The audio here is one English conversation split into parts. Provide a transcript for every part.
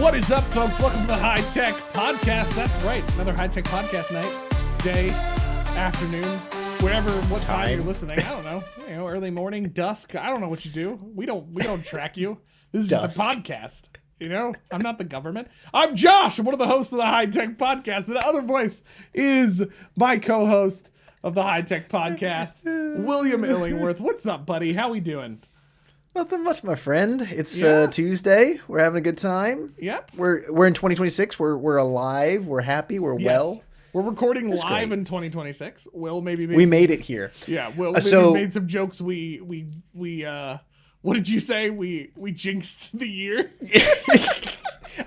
What is up, folks? Welcome to the High Tech Podcast. That's right, another High Tech Podcast night, day, afternoon, what time you're listening. I don't know. Early morning, dusk. I don't know what you do. We don't track you. This is just a podcast. I'm not the government. I'm Josh. I'm one of the hosts of the High Tech Podcast. And the other voice is my co-host of the High Tech Podcast, William Illingworth. What's up, buddy? How we doing? Nothing much, my friend. It's Tuesday. We're having a good time. Yep. We're in 2026. We're alive. We're happy. We're well. We're recording live in 2026. Will maybe made it here. Yeah. Will maybe made some jokes. We what did you say? We jinxed the year.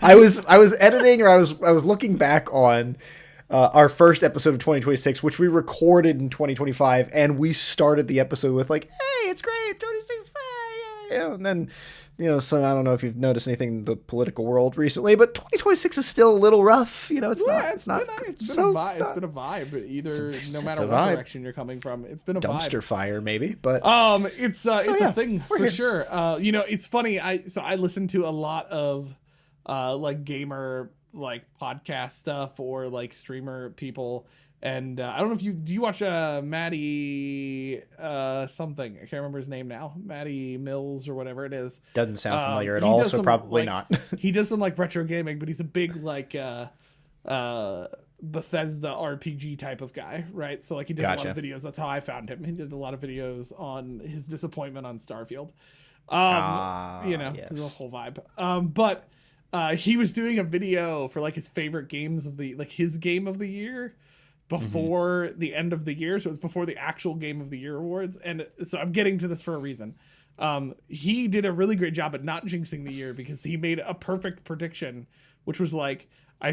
I was editing, or I was looking back on our first episode of 2026, which we recorded in 2025, and we started the episode with like, "Hey, it's great, 2026." And then, so I don't know if you've noticed anything in the political world recently, but 2026 is still a little rough. It's been a vibe. Either no matter what direction you're coming from, it's been a dumpster fire, maybe. But it's a thing for sure. It's funny. I listen to a lot of gamer podcast stuff or streamer people. And I don't know if do you watch Maddie something? I can't remember his name now. Maddie Mills or whatever it is. Doesn't sound familiar at all, so probably not. He does some retro gaming, but he's a big Bethesda RPG type of guy, right? So he does a lot of videos. That's how I found him. He did a lot of videos on his disappointment on Starfield. Yes. The whole vibe. But he was doing a video for his favorite games of the his game of the year before the end of the year, so it's before the actual Game of the Year awards. And so I'm getting to this for a reason. He did a really great job at not jinxing the year, because he made a perfect prediction, which was I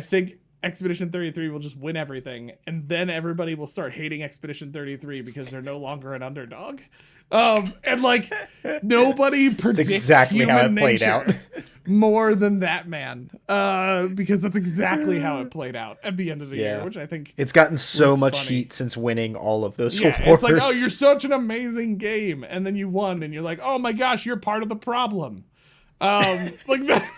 think Expedition 33 will just win everything, and then everybody will start hating Expedition 33 because they're no longer an underdog. Nobody predicts exactly how it played out more than that man, because that's exactly how it played out at the end of the year, which I think it's gotten so much heat since winning all of those awards. It's oh, you're such an amazing game, and then you won, and you're like, oh my gosh, you're part of the problem. That.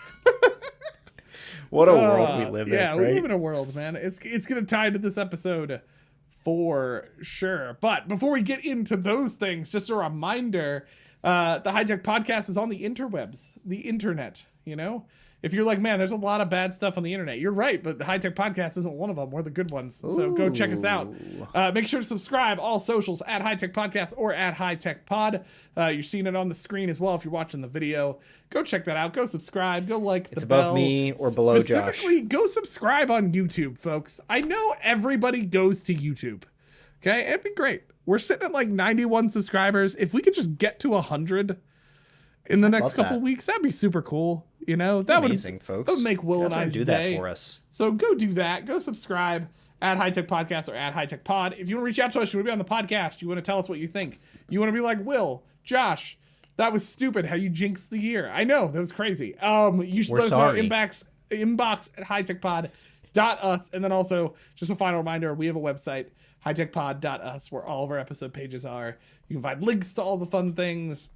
What a world we live in. Yeah, right? We live in a world, man. It's gonna tie into this episode for sure. But before we get into those things, just a reminder, the High Tech Podcast is on the interwebs, the internet. If you're like, man, there's a lot of bad stuff on the internet, you're right, but the High Tech Podcast isn't one of them. We're the good ones. So go check us out. Make sure to subscribe, all socials, at High Tech Podcast or at High Tech Pod. You're seeing it on the screen as well if you're watching the video. Go check that out. Go subscribe. Go like the bell. It's above me or below Josh. Specifically, go subscribe on YouTube, folks. I know everybody goes to YouTube. Okay? It'd be great. We're sitting at 91 subscribers. If we could just get to 100 in the next couple weeks, that'd be super cool. That amazing, folks. That would make Will and I do that for us. So go do that. Go subscribe at High Tech Podcast or at High Tech Pod. If you want to reach out to us, you want to be on the podcast, you want to tell us what you think, you want to be like, Will, Josh, that was stupid how you jinxed the year. I know, that was crazy. You should let us know inbox at hightechpod.us. And then also, just a final reminder, we have a website, hightechpod.us, where all of our episode pages are. You can find links to all the fun things,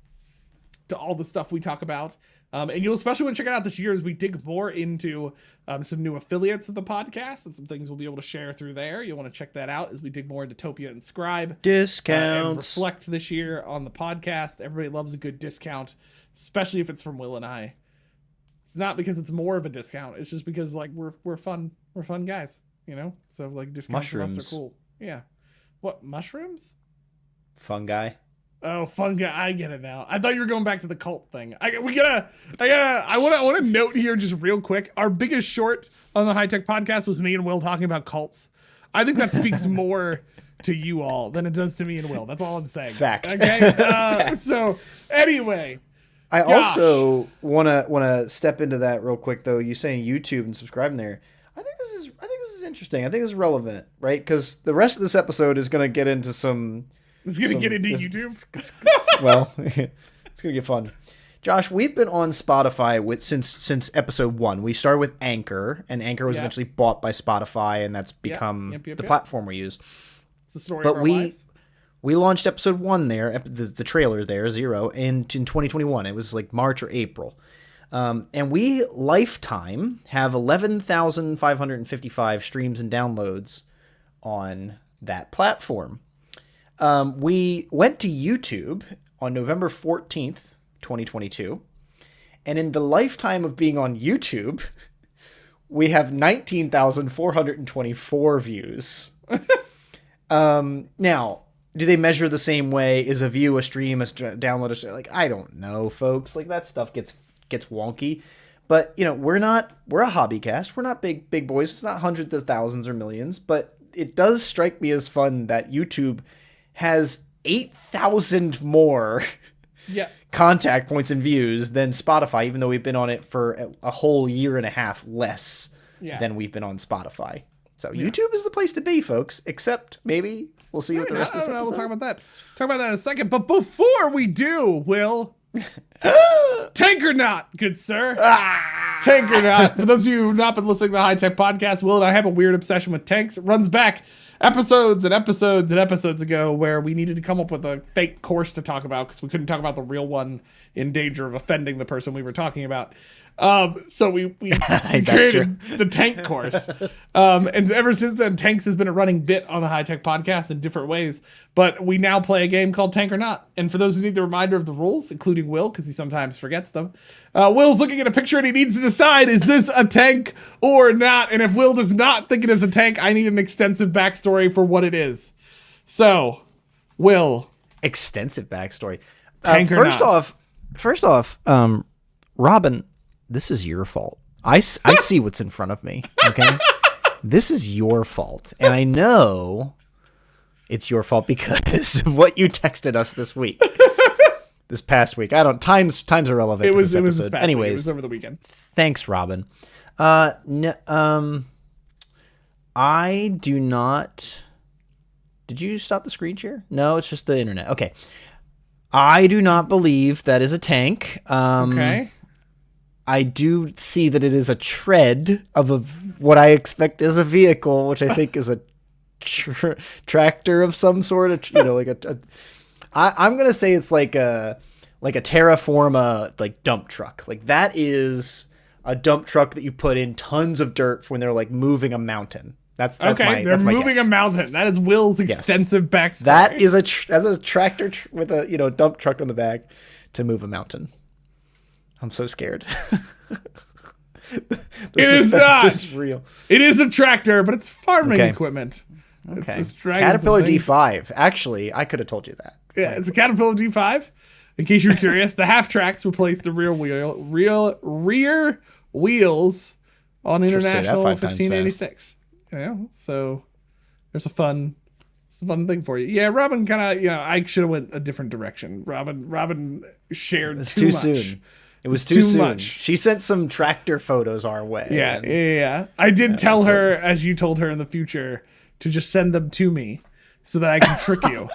to all the stuff we talk about. And you'll especially want to check it out this year as we dig more into some new affiliates of the podcast and some things we'll be able to share through there. You'll want to check that out as we dig more into Topia and Scribe. Discounts. And reflect this year on the podcast. Everybody loves a good discount, especially if it's from Will and I. It's not because it's more of a discount. It's just because we're fun. We're fun guys, So discounts from us are cool. Yeah. What, mushrooms? Fungi. Oh, fungi! I get it now. I thought you were going back to the cult thing. I want to note here just real quick. Our biggest short on the High Tech Podcast was me and Will talking about cults. I think that speaks more to you all than it does to me and Will. That's all I'm saying. Fact. Okay. So anyway, I also want to step into that real quick though. You saying YouTube and subscribing there. I think this is interesting. I think this is relevant, right? Because the rest of this episode is going to get into some. It's going to get into YouTube. Well, it's going to get fun. Josh, we've been on Spotify since episode 1. We started with Anchor, and Anchor was eventually bought by Spotify, and that's become the platform we use. It's the story of our lives. We launched episode 1 there, the trailer there, 0, in 2021. It was March or April. And we lifetime have 11,555 streams and downloads on that platform. We went to YouTube on November 14th, 2022. And in the lifetime of being on YouTube, we have 19,424 views. Now, do they measure the same way? Is a view a stream, a download a stream? Like, I don't know, folks. Like, that stuff gets wonky. But, we're a hobby cast. We're not big boys. It's not hundreds of thousands or millions. But it does strike me as fun that YouTube has 8,000 more contact points and views than Spotify, even though we've been on it for a whole year and a half less than we've been on Spotify. So YouTube is the place to be, folks, except maybe we'll see what the rest of this episode. We'll talk about that. Talk about that in a second. But before we do, Will, tank or not, good sir? Tank or not. For those of you who have not been listening to the High Tech Podcast, Will and I have a weird obsession with tanks. It runs back episodes and episodes and episodes ago where we needed to come up with a fake course to talk about because we couldn't talk about the real one in danger of offending the person we were talking about. So we created the tank course. And ever since then, tanks has been a running bit on the High Tech Podcast in different ways. But we now play a game called Tank or Not. And for those who need the reminder of the rules, including Will, because he sometimes forgets them, Will's looking at a picture and he needs to decide, is this a tank or not? And if Will does not think it is a tank, I need an extensive backstory for what it is. So, Will. Extensive backstory. Tank or not? First off, Robin, this is your fault. I see what's in front of me, okay? This is your fault. And I know it's your fault because of what you texted us this week. This past week. Times are relevant to this episode. This past Anyways, week. It was over the weekend. Thanks, Robin. I do not... Did you stop the screen share? No, it's just the internet. Okay. I do not believe that is a tank. Okay. I do see that it is a tread of what I expect is a vehicle, which I think is a tractor of some sort. I'm gonna say it's like a Terraforma like dump truck. Like that is a dump truck that you put in tons of dirt for when they're like moving a mountain. That's okay. They're moving a mountain. That is Will's extensive backstory. That is that's a tractor with a dump truck on the back to move a mountain. I'm so scared. It is not. Is real. It is a tractor, but it's farming equipment. Okay. It's Caterpillar D5. Actually, I could have told you that. Yeah, it's a Caterpillar D5. In case you're curious, the half tracks replace the rear wheels on International 1586. So there's a fun thing for you. Yeah, Robin kind of, I should have went a different direction. Robin shared too much. Soon. It was too soon. Much. She sent some tractor photos our way. Yeah. I did tell her, as you told her in the future, to just send them to me so that I can trick you.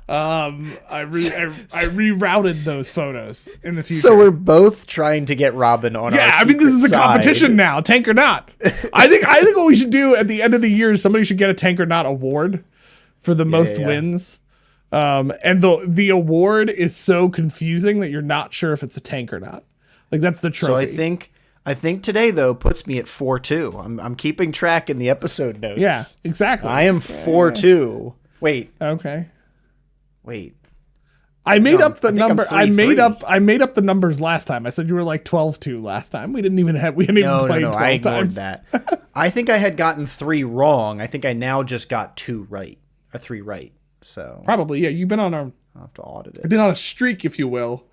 I rerouted those photos in the future. So we're both trying to get Robin on our secret this is a competition side. now, tank or not. I think what we should do at the end of the year is somebody should get a tank or not award for the most wins. And the award is so confusing that you're not sure if it's a tank or not. Like that's the trophy. So I think today though puts me at 4-2. I'm keeping track in the episode notes. Yeah, exactly. I am 4-2. Wait. Okay. Wait. I made up the number. I made up the numbers last time. I said you were like 12-2 last time. We hadn't even played 12 times. I ignored that. I think I had gotten 3 wrong. I think I now just got 2 right or 3 right. So probably you've been on I'll have to audit it. Been on a streak, if you will,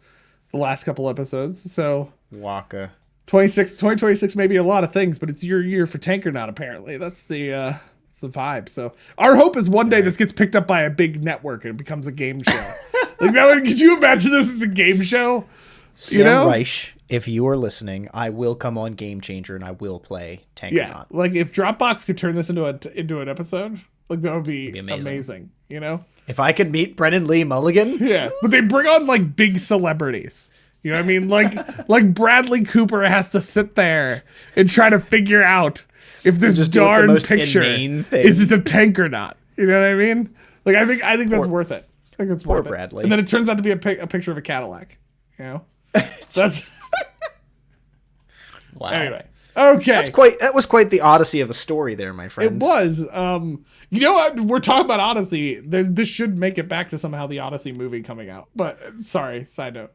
the last couple episodes. So Waka 2026 may be a lot of things, but it's your year for tank or not. Apparently, that's the vibe. So our hope is one day this gets picked up by a big network and it becomes a game show. Like that. Could you imagine this as a game show? Sam Reich, if you are listening, I will come on Game Changer and I will play tank or not. Like if Dropbox could turn this into an episode. Like that would be amazing, If I could meet Brennan Lee Mulligan. Yeah, but they bring on like big celebrities. You know what I mean? Like Bradley Cooper has to sit there and try to figure out if this darn picture is it a tank or not. You know what I mean? Like I think that's worth it. I think it's worth it. Bradley. And then it turns out to be a picture of a Cadillac. That's Wow. Anyway. Okay. That was quite the Odyssey of a story there, my friend. It was. You know what? We're talking about Odyssey. This should make it back to somehow the Odyssey movie coming out. But sorry, side note.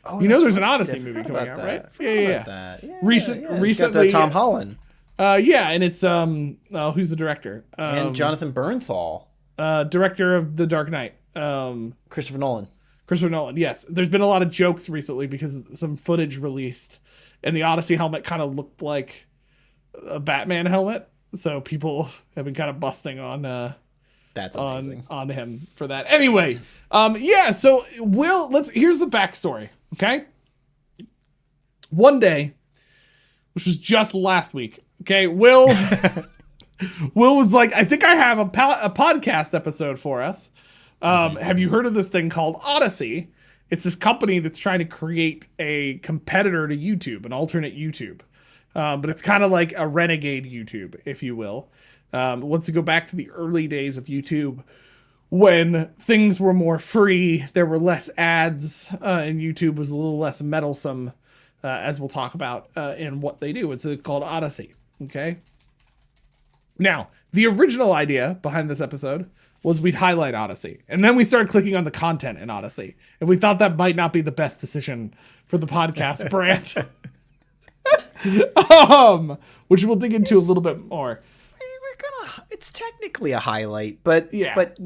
Oh, There's an Odyssey movie coming out, right? Yeah. Recently, it's got Tom Holland. And it's who's the director? And Jonathan Bernthal, director of The Dark Knight. Christopher Nolan. Christopher Nolan. Yes, there's been a lot of jokes recently because some footage released, and the Odyssey helmet kind of looked like a Batman helmet. So people have been kind of busting on That's amazing. on him for that. Anyway, so here's the backstory, okay? One day, which was just last week, okay, Will was like, I think I have a podcast episode for us. Have you heard of this thing called Odysee? It's this company that's trying to create a competitor to YouTube, an alternate YouTube. But it's kind of like a renegade YouTube, if you will. Once you go back to the early days of YouTube, when things were more free, there were less ads, and YouTube was a little less meddlesome, as we'll talk about in what they do. It's called Odysee, okay? Now, the original idea behind this episode was we'd highlight Odysee. And then we started clicking on the content in Odysee. And we thought that might not be the best decision for the podcast brand. Which we'll dig into a little bit more. It's technically a highlight, but yeah. But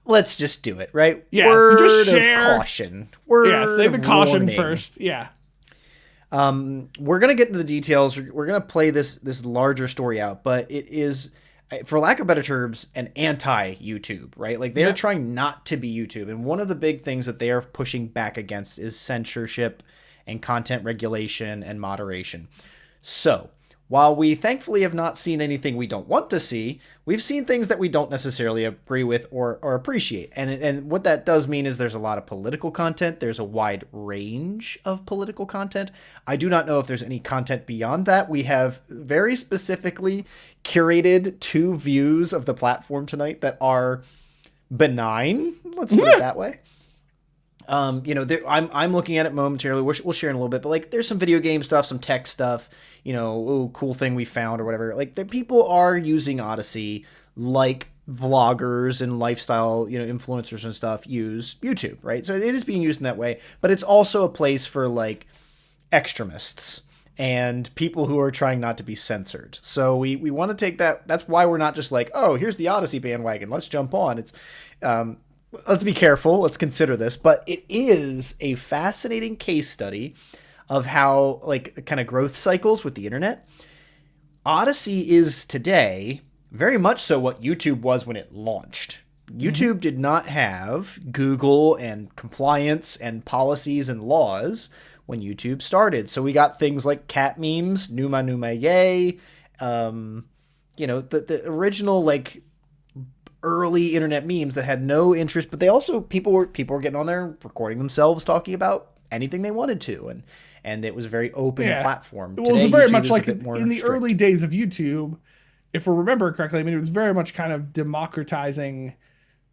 let's just do it, right? Yeah, Word so just share. Of caution. Word say the caution warning. first. Yeah. We're gonna get into the details. We're gonna play this larger story out, but it is, for lack of better terms, an anti-YouTube, right? Like they're trying not to be YouTube, and one of the big things that they are pushing back against is censorship and content regulation and moderation. So, while we thankfully have not seen anything we don't want to see, we've seen things that we don't necessarily agree with or appreciate. And what that does mean is there's a lot of political content. There's a wide range of political content. I do not know if there's any content beyond that. We have very specifically curated 2 views of the platform tonight that are benign. Let's put it that way. I'm looking at it momentarily. We'll share in a little bit, but like, there's some video game stuff, some tech stuff, cool thing we found or whatever. Like, the people are using Odysee like vloggers and lifestyle, influencers and stuff use YouTube, right? So it is being used in that way, but it's also a place for like extremists and people who are trying not to be censored. So we want to take that. That's why we're not just like, oh, here's the Odysee bandwagon, let's jump on. It's, let's be careful. Let's consider this, but it is a fascinating case study of how, like, kind of growth cycles with the internet. Odysee is today very much so what YouTube was when it launched. YouTube did not have Google and compliance and policies and laws when YouTube started. So we got things like cat memes, Numa Numa Yay, the original, like, early internet memes that had no interest, but they also, people were getting on there recording themselves talking about anything they wanted to, and it was a very open platform. It was very much like in the early days of YouTube, if we remember correctly. I mean, it was very much kind of democratizing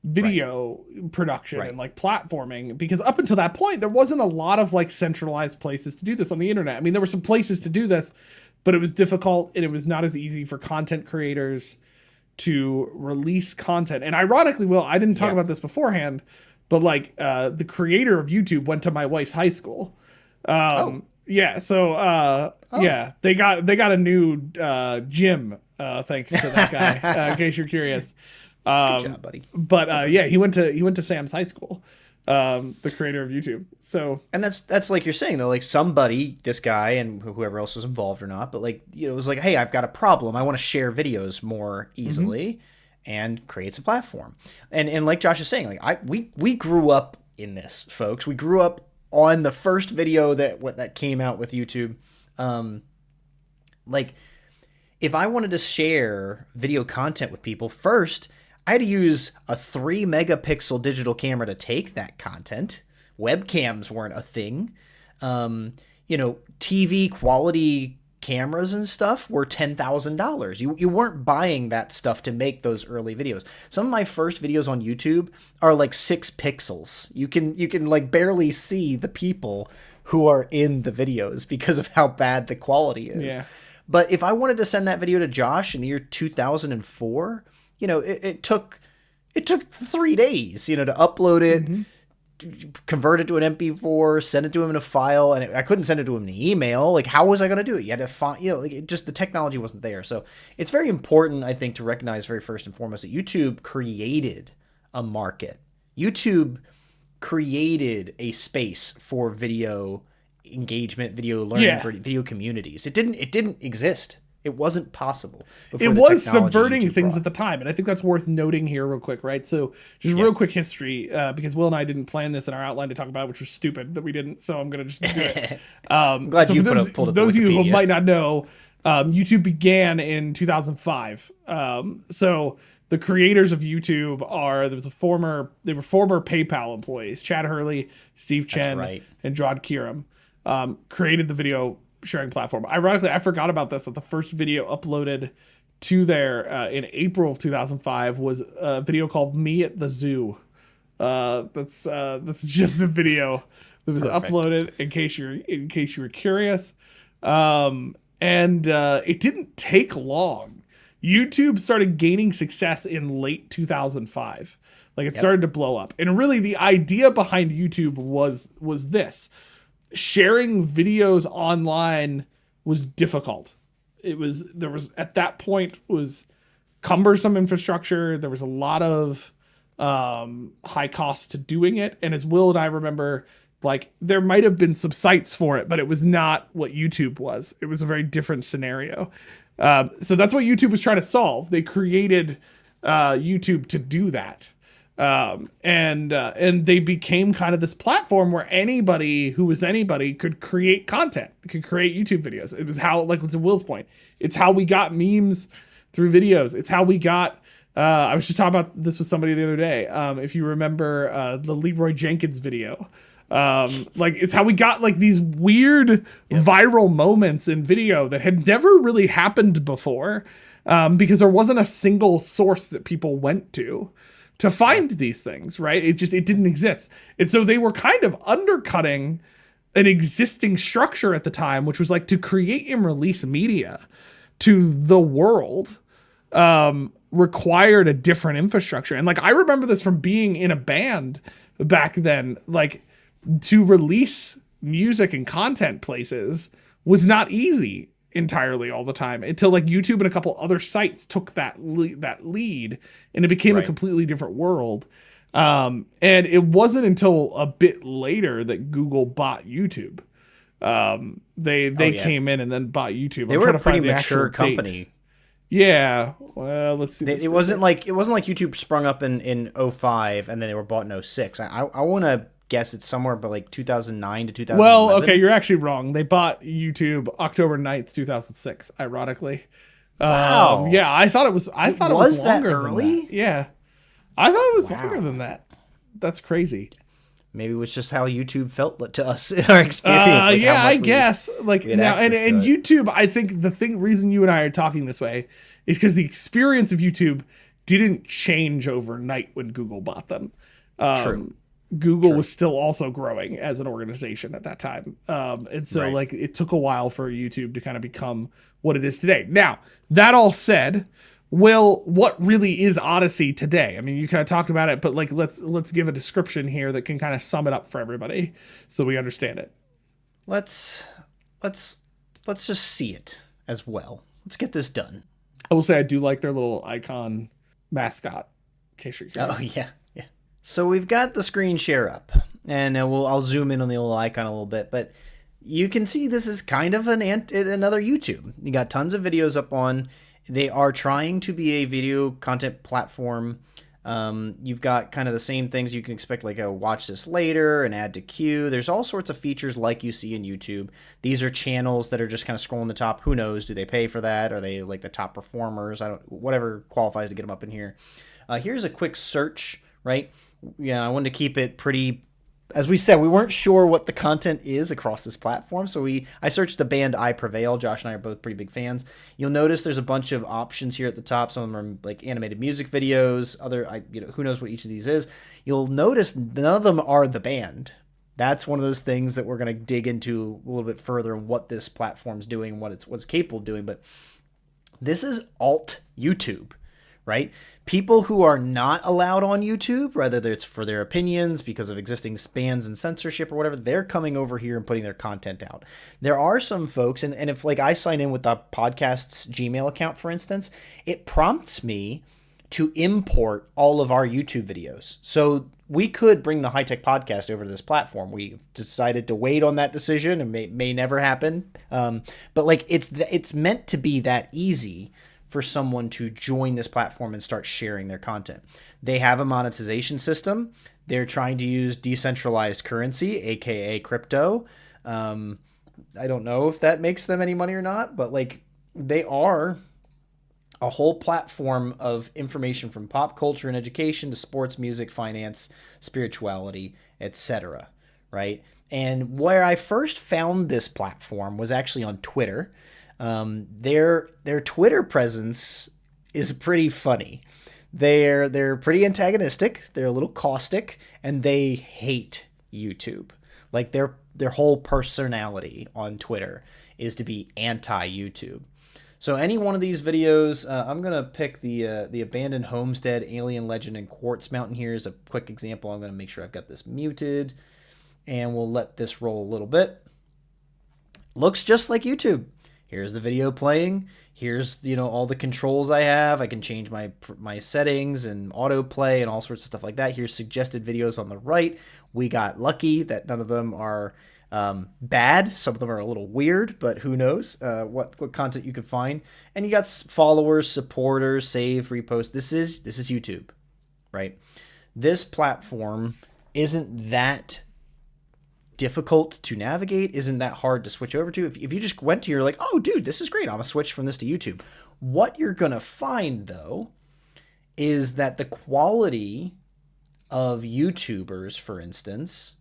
video production and like platforming, because up until that point there wasn't a lot of like centralized places to do this on the internet. I mean, there were some places to do this, but it was difficult and it was not as easy for content creators to release content. And ironically, Will, I didn't talk about this beforehand, but like the creator of YouTube went to my wife's high school. So they got a new gym thanks to that guy. In case you're curious. Good job, buddy. But he went to Sam's high school. The creator of YouTube. So, and that's like you're saying though, like somebody, this guy and whoever else was involved or not, but like, it was like, hey, I've got a problem. I want to share videos more easily, and creates a platform. And like Josh is saying, like we grew up in this, folks. We grew up on the first video that came out with YouTube. Like, if I wanted to share video content with people, first I had to use a 3 megapixel digital camera to take that content. Webcams weren't a thing. TV quality cameras and stuff were $10,000. You weren't buying that stuff to make those early videos. Some of my first videos on YouTube are like 6 pixels. You can like barely see the people who are in the videos because of how bad the quality is. Yeah. But if I wanted to send that video to Josh in the year 2004, it took 3 days, to upload it, convert it to an MP4, send it to him in a file, and I couldn't send it to him in an email. Like, how was I going to do it? You had to find, just the technology wasn't there. So it's very important, I think, to recognize very first and foremost that YouTube created a market. YouTube created a space for video engagement, video learning, for video communities. It didn't exist. It wasn't possible. It was subverting things at the time, and I think that's worth noting here real quick, right? So just real quick history, because Will and I didn't plan this in our outline to talk about, which was stupid that we didn't, so I'm going to just do it. I'm glad you pulled up those of you who might not know, YouTube began in 2005. So the creators of YouTube they were former PayPal employees, Chad Hurley, Steve Chen, and Jawad Kiram, created the video sharing platform. Ironically, I forgot about this, that the first video uploaded to there in April of 2005 was a video called Me at the Zoo. That's just a video that was uploaded in case you were curious. And it didn't take long. YouTube started gaining success in late 2005. Like, it started to blow up. And really the idea behind YouTube was this. Sharing videos online was difficult. There was at that point was cumbersome infrastructure. There was a lot of high costs to doing it. And as Will and I remember, like, there might have been some sites for it, but it was not what YouTube was. It was a very different scenario. So that's what YouTube was trying to solve. They created YouTube to do that. And they became kind of this platform where anybody who was anybody could create content, could create YouTube videos. It was how, like, to Will's point, it's how we got memes through videos. It's how we got, I was just talking about this with somebody the other day. If you remember, the Leroy Jenkins video, like, it's how we got, like, these weird viral moments in video that had never really happened before, because there wasn't a single source that people went to find these things, right? It didn't exist. And so they were kind of undercutting an existing structure at the time, which was like to create and release media to the world required a different infrastructure. And like, I remember this from being in a band back then, like, to release music and content places was not easy entirely all the time until like YouTube and a couple other sites took that lead and it became a completely different world. And it wasn't until a bit later that Google bought YouTube. They came in and then bought YouTube. They were a pretty mature company. Date. Yeah. Well, let's see. It wasn't like YouTube sprung up in 05 and then they were bought in 06. I want to guess it's somewhere but like 2009 to 2011. Well, okay, you're actually wrong. They bought YouTube October 9th, 2006, ironically. Wow. Yeah, I thought it was longer that early? than that. Yeah. I thought it was longer than that. That's crazy. Maybe it was just how YouTube felt to us in our experience. Like I guess. Like, now, and YouTube, I think the reason you and I are talking this way is because the experience of YouTube didn't change overnight when Google bought them. True. Google was still also growing as an organization at that time. And so like it took a while for YouTube to kind of become what it is today. Now, that all said, Will, what really is Odysee today? I mean, you kind of talked about it, but like let's give a description here that can kind of sum it up for everybody so we understand it. Let's just see it as well. Let's get this done. I will say I do like their little icon mascot. In case you're curious. Oh yeah. So we've got the screen share up, and I'll zoom in on the little icon a little bit, but you can see this is kind of another YouTube. You got tons of videos up on. They are trying to be a video content platform. You've got kind of the same things you can expect, like a watch this later, an add to queue. There's all sorts of features like you see in YouTube. These are channels that are just kind of scrolling the top. Who knows? Do they pay for that? Are they like the top performers? Whatever qualifies to get them up in here. Here's a quick search, right? Yeah, I wanted to keep it pretty, as we said, we weren't sure what the content is across this platform, so I searched the band I Prevail. Josh and I are both pretty big fans. You'll notice there's a bunch of options here at the top. Some of them are like animated music videos, who knows what each of these is. You'll notice none of them are the band. That's one of those things that we're going to dig into a little bit further and what this platform's doing, what's capable of doing. But this is alt YouTube, right? People who are not allowed on YouTube, whether it's for their opinions because of existing bans and censorship or whatever, they're coming over here and putting their content out. There are some folks, and if like I sign in with the podcast's Gmail account, for instance, it prompts me to import all of our YouTube videos. So we could bring the High Tech Podcast over to this platform. We've decided to wait on that decision, and may never happen. But like it's meant to be that easy for someone to join this platform and start sharing their content. They have a monetization system. They're trying to use decentralized currency, aka crypto. I don't know if that makes them any money or not, but like they are a whole platform of information from pop culture and education to sports, music, finance, spirituality, etc. Right? And where I first found this platform was actually on Twitter. Their Twitter presence is pretty funny. They're pretty antagonistic. They're a little caustic, and they hate YouTube. Like their whole personality on Twitter is to be anti-YouTube. So any one of these videos, I'm gonna pick the abandoned homestead, alien legend, and quartz mountain here as a quick example. I'm gonna make sure I've got this muted, and we'll let this roll a little bit. Looks just like YouTube. Here's the video playing. Here's, all the controls I have. I can change my settings and autoplay and all sorts of stuff like that. Here's suggested videos on the right. We got lucky that none of them are bad. Some of them are a little weird, but who knows what content you can find. And you got followers, supporters, save, repost. This is YouTube, right? This platform isn't that difficult to navigate, isn't that hard to switch over to. If you just went to, you're like, oh dude, this is great, I'm gonna switch from this to YouTube. What you're gonna find though is that the quality of YouTubers, for instance,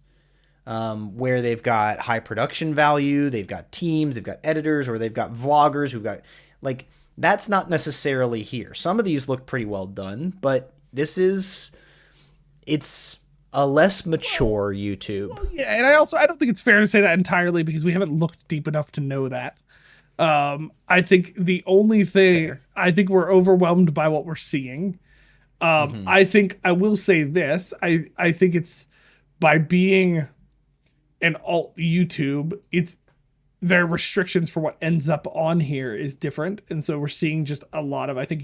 where they've got high production value, they've got teams, they've got editors, or they've got vloggers who've got, like, that's not necessarily here. Some of these look pretty well done, but it's a less mature YouTube. Well, yeah, and I don't think it's fair to say that entirely because we haven't looked deep enough to know that. I think the only thing, I think we're overwhelmed by what we're seeing. I think I will say this. I think it's by being an alt YouTube, their restrictions for what ends up on here is different. And so we're seeing just a lot of, I think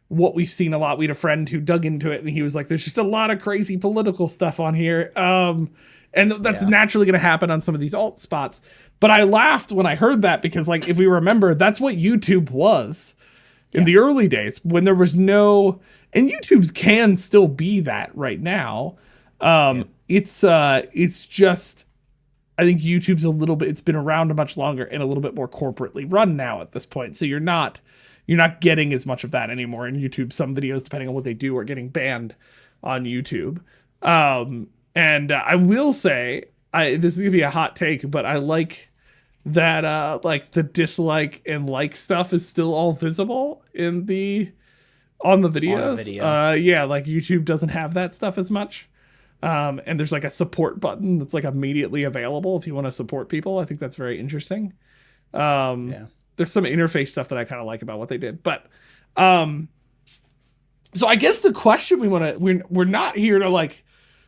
what we've seen a lot. We had a friend who dug into it and he was like, there's just a lot of crazy political stuff on here. And that's naturally going to happen on some of these alt spots. But I laughed when I heard that because, like, if we remember, that's what YouTube was in the early days when there was no, and YouTube's can still be that right now. It's just, I think YouTube's a little bit, it's been around much longer and a little bit more corporately run now at this point. So you're not getting as much of that anymore in YouTube. Some videos, depending on what they do, are getting banned on YouTube. And I will say, this is gonna be a hot take, but I like that like the dislike and like stuff is still all visible on the videos. Yeah, like YouTube doesn't have that stuff as much. And there's like a support button that's like immediately available if you want to support people. I think that's very interesting. There's some interface stuff that I kind of like about what they did, but so I guess the question we're not here to like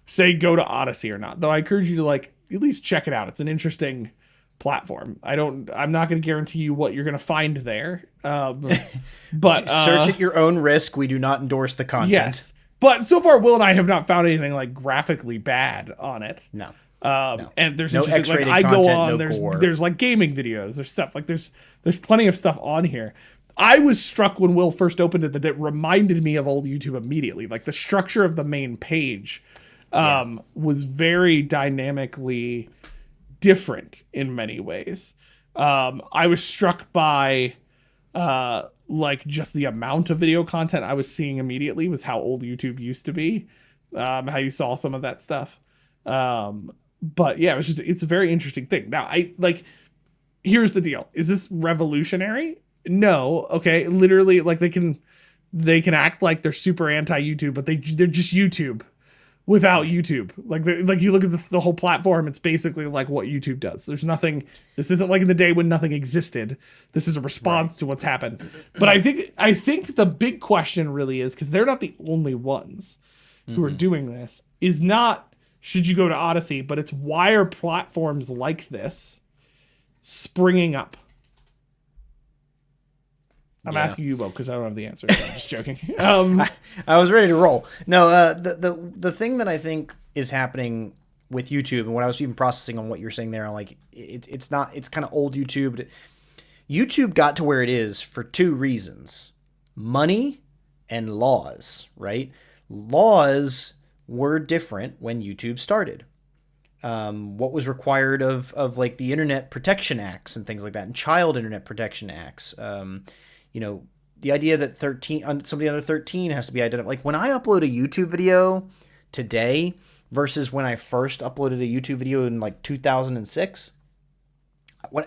say go to Odysee or not, though I encourage you to like at least check it out. It's an interesting platform. I'm not going to guarantee you what you're going to find there, but search at your own risk. We do not endorse the content. Yes, but so far Will and I have not found anything like graphically bad on it. No. And there's no interesting, like I content, go on, no there's like gaming videos, there's stuff like there's plenty of stuff on here. I was struck when Will first opened it that it reminded me of old YouTube immediately. Like the structure of the main page was very dynamically different in many ways. I was struck by like just the amount of video content I was seeing immediately was how old YouTube used to be. How you saw some of that stuff. But yeah, it's a very interesting thing. Now, here's the deal. Is this revolutionary? No. Okay. Literally, like they can act like they're super anti-YouTube, but they're just YouTube. without YouTube. Like you look at the whole platform, it's basically like what YouTube does. There's nothing. This isn't like in the day when nothing existed. This is a response to what's happened. But I think the big question really is, because they're not the only ones who are doing this, is not should you go to Odysee, but it's why are platforms like this springing up? I'm asking you, Bo, because I don't have the answer. So I'm just joking. I was ready to roll. No, the thing that I think is happening with YouTube, and what I was even processing on what you're saying there, I'm like, it's kind of old YouTube. YouTube got to where it is for two reasons: money and laws, right? Laws were different when YouTube started. What was required of like the Internet Protection Acts and things like that, and Child Internet Protection Acts. You know, the idea that somebody under 13 has to be identified. Like when I upload a YouTube video today versus when I first uploaded a YouTube video in like 2006.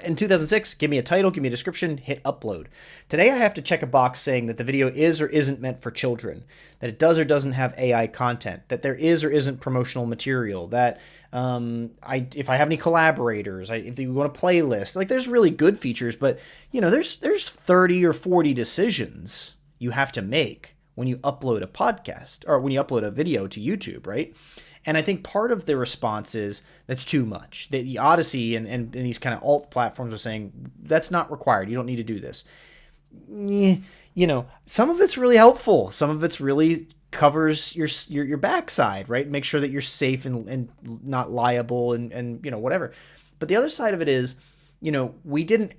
In 2006, give me a title, give me a description, hit upload. Today I have to check a box saying that the video is or isn't meant for children, that it does or doesn't have AI content, that there is or isn't promotional material, that if I have any collaborators, if you want a playlist, like there's really good features, but you know, there's 30 or 40 decisions you have to make when you upload a podcast or when you upload a video to YouTube, right? And I think part of the response is that's too much. The Odysee and these kind of alt platforms are saying that's not required. You don't need to do this. You know, some of it's really helpful. Some of it's really covers your backside, right? Make sure that you're safe and not liable and you know, whatever. But the other side of it is, you know, we didn't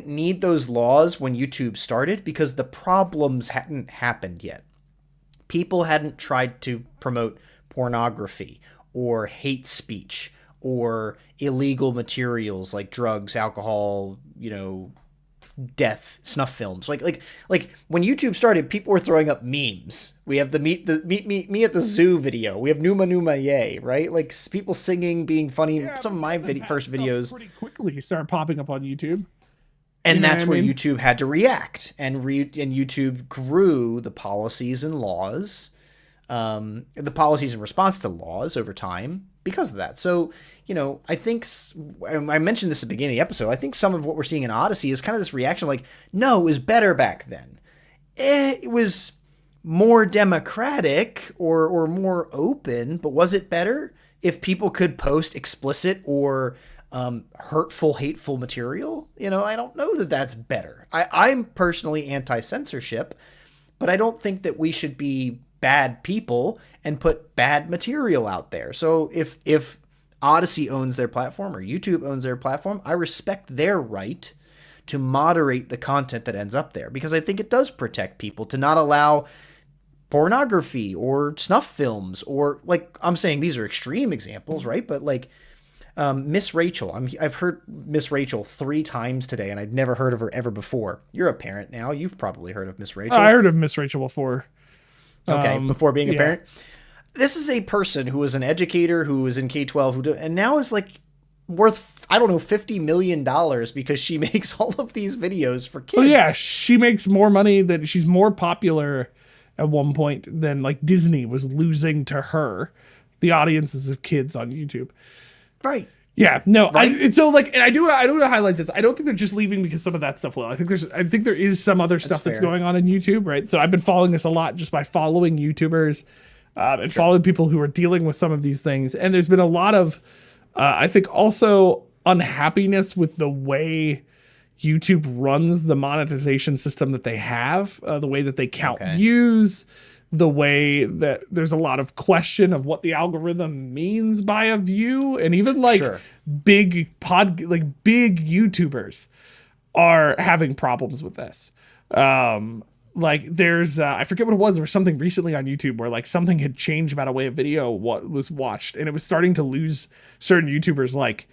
need those laws when YouTube started because the problems hadn't happened yet. People hadn't tried to promote pornography or hate speech or illegal materials like drugs, alcohol, you know, death, snuff films. Like when YouTube started, people were throwing up memes. We have the meet me at the zoo video. We have Numa Numa Yay, right? Like people singing, being funny. Yeah, some of my first videos pretty quickly start popping up on YouTube. And that's where YouTube had to react, and YouTube grew the policies and laws, the policies in response to laws over time because of that. So, you know, I think I mentioned this at the beginning of the episode. I think some of what we're seeing in Odysee is kind of this reaction like, no, it was better back then. It was more democratic or more open, but was it better if people could post explicit or hurtful, hateful material? You know, I don't know that that's better. I'm personally anti-censorship, but I don't think that we should be bad people and put bad material out there. So if Odysee owns their platform or YouTube owns their platform, I respect their right to moderate the content that ends up there, because I think it does protect people to not allow pornography or snuff films, or like I'm saying these are extreme examples, right? But like Miss Rachel, I've heard Miss Rachel 3 times today, and I'd never heard of her ever before. You're a parent now. You've probably heard of Miss Rachel. I heard of Miss Rachel before. Okay, before being a parent. This is a person who was an educator who was in K-12 and now is like worth, I don't know, $50 million because she makes all of these videos for kids. Oh yeah, she makes more money she's more popular at one point than like Disney was losing to her the audiences of kids on YouTube. Right. Yeah, no, right? I do want to highlight this. I don't think they're just leaving because some of that stuff will. I think there is some other stuff that's going on in YouTube, right? So I've been following this a lot just by following YouTubers and following people who are dealing with some of these things. And there's been a lot of, I think, also unhappiness with the way YouTube runs the monetization system that they have, the way that they count views, the way that there's a lot of question of what the algorithm means by a view, and even like big YouTubers are having problems with this. Like there's I forget what it was. There was something recently on YouTube where like something had changed about a way a video was watched, and it was starting to lose certain YouTubers like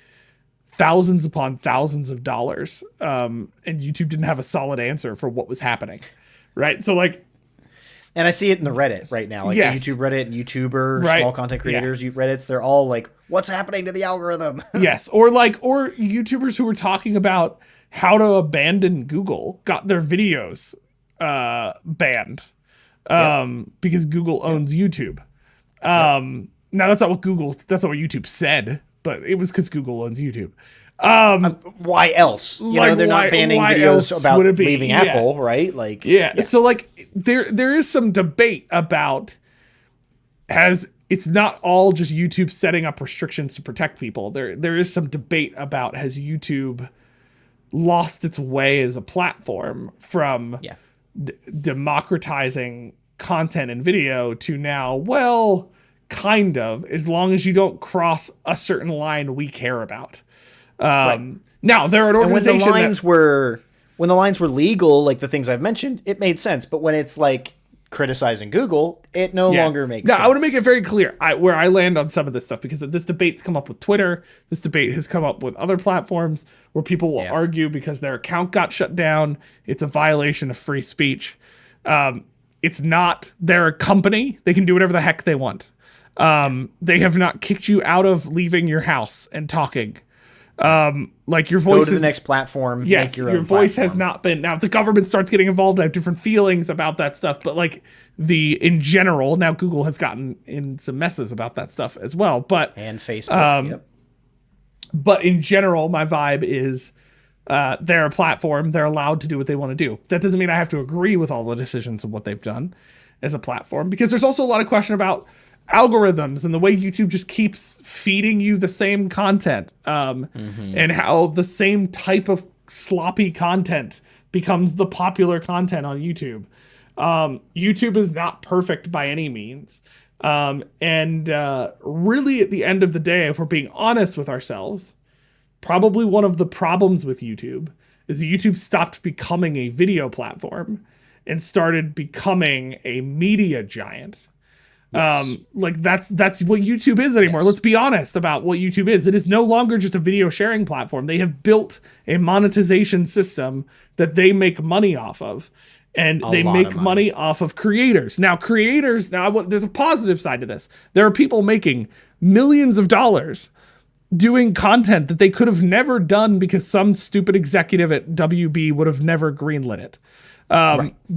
thousands upon thousands of dollars. And YouTube didn't have a solid answer for what was happening. Right. So like, and I see it in the Reddit right now, like the YouTube Reddit and YouTuber, small content creators, Reddits, they're all like, what's happening to the algorithm? Yes. Or YouTubers who were talking about how to abandon Google got their videos banned because Google owns YouTube. Now that's not what YouTube said, but it was because Google owns YouTube. Why else? They're not banning videos about leaving Apple, right? Like, yeah. So like there is some debate about it's not all just YouTube setting up restrictions to protect people. There is some debate about, has YouTube lost its way as a platform from democratizing content and video to now, well, kind of, as long as you don't cross a certain line we care about. Now there are an organization when the lines were legal, like the things I've mentioned, it made sense. But when it's like criticizing Google, it no longer makes sense. I want to make it very clear where I land on some of this stuff, because this debate's come up with Twitter. This debate has come up with other platforms where people will argue because their account got shut down, it's a violation of free speech. It's not. They're a company. They can do whatever the heck they want. They have not kicked you out of leaving your house and talking. Like your voice go to the next platform. Yes, make your own voice platform. Has not been. Now, if the government starts getting involved, I have different feelings about that stuff. But like in general, now Google has gotten in some messes about that stuff as well. But and Facebook. But in general, my vibe is they're a platform. They're allowed to do what they want to do. That doesn't mean I have to agree with all the decisions of what they've done as a platform, because there's also a lot of question about algorithms and the way YouTube just keeps feeding you the same content, and how the same type of sloppy content becomes the popular content on YouTube. YouTube is not perfect by any means. And really at the end of the day, if we're being honest with ourselves, probably one of the problems with YouTube is that YouTube stopped becoming a video platform and started becoming a media giant. Yes. Like that's what YouTube is anymore. Yes. Let's be honest about what YouTube is. It is no longer just a video sharing platform. They have built a monetization system that they make money off of, and they make money off of creators. Now, there's a positive side to this. There are people making millions of dollars doing content that they could have never done because some stupid executive at WB would have never greenlit it.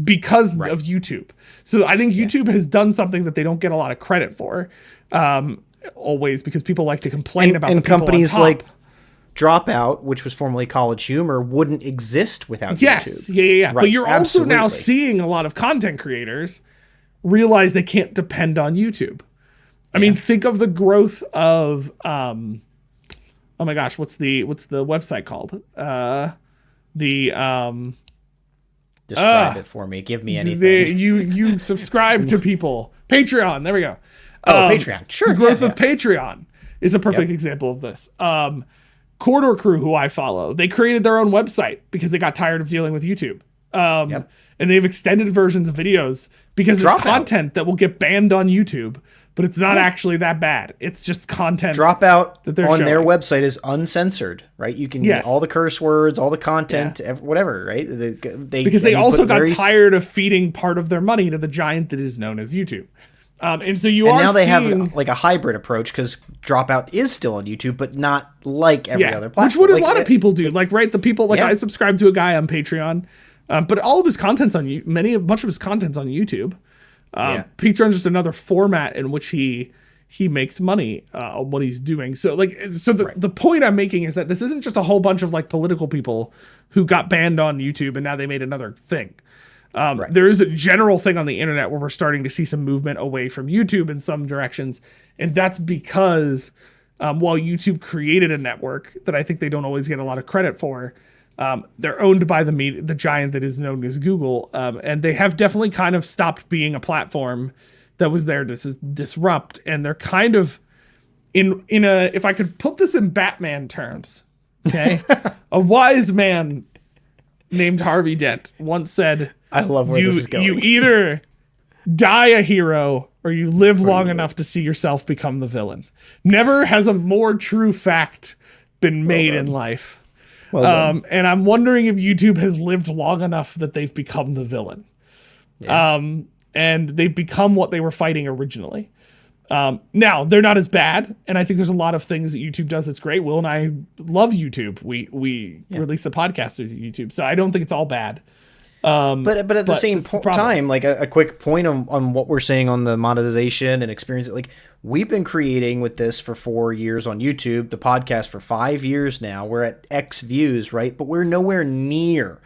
Because of YouTube. So I think YouTube has done something that they don't get a lot of credit for, always, because people like to complain about and the people companies on top. Like Dropout, which was formerly College Humor, wouldn't exist without YouTube. Yeah. Right. But you're also now seeing a lot of content creators realize they can't depend on YouTube. I mean, think of the growth of oh my gosh, what's the website called? Describe it for me. Give me anything. You subscribe to people. Patreon. There we go. Patreon. Sure. The growth of Patreon is a perfect example of this. Corridor Crew, who I follow, they created their own website because they got tired of dealing with YouTube. And they've extended versions of videos because there's content that will get banned on YouTube, but it's not actually that bad. It's just content. Dropout that they're on showing. Their website is uncensored, right? You can get all the curse words, all the content, whatever, right? Because they also got tired of feeding part of their money to the giant that is known as YouTube. And so now they have like a hybrid approach, because Dropout is still on YouTube, but not like every other platform. Which what a lot of people do. The people I subscribe to a guy on Patreon, but all of his content's on much of his content's on YouTube. Patreon's just another format in which he makes money on what he's doing. So the point I'm making is that this isn't just a whole bunch of political people who got banned on YouTube and now they made another thing. There is a general thing on the internet where we're starting to see some movement away from YouTube in some directions. And that's because while YouTube created a network that I think they don't always get a lot of credit for, they're owned by the giant that is known as Google. And they have definitely kind of stopped being a platform that was there to disrupt. And they're kind of if I could put this in Batman terms, okay, a wise man named Harvey Dent once said, I love where this is going. You either die a hero or you live long enough to see yourself become the villain. Never has a more true fact been made in life. And I'm wondering if YouTube has lived long enough that they've become the villain. And they've become what they were fighting originally. Now, they're not as bad, and I think there's a lot of things that YouTube does that's great. Will and I love YouTube. We release the podcast through YouTube, so I don't think it's all bad. But at the same it's the time, like a quick point on what we're saying on the monetization and experience, like we've been creating with this for 4 years on YouTube, the podcast for 5 years now. We're at X views, right? But we are nowhere near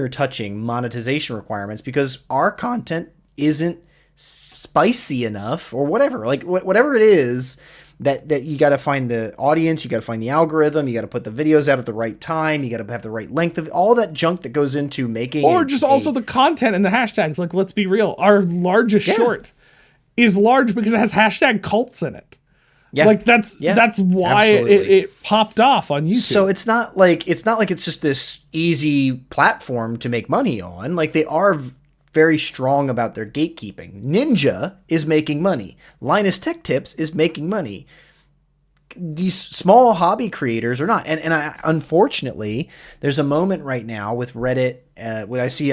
touching monetization requirements because our content isn't spicy enough or whatever. Like whatever it is that you got to find the audience, you got to find the algorithm, you got to put the videos out at the right time, you got to have the right length of all that junk that goes into making or just also the content and the hashtags. Like, let's be real, our largest short is large because it has hashtag cults in it. Yeah. Like that's why it popped off on YouTube. So it's not like it's just this easy platform to make money on. Like they are very strong about their gatekeeping. Ninja is making money. Linus Tech Tips is making money. These small hobby creators are not. And I, unfortunately, there's a moment right now with Reddit when I see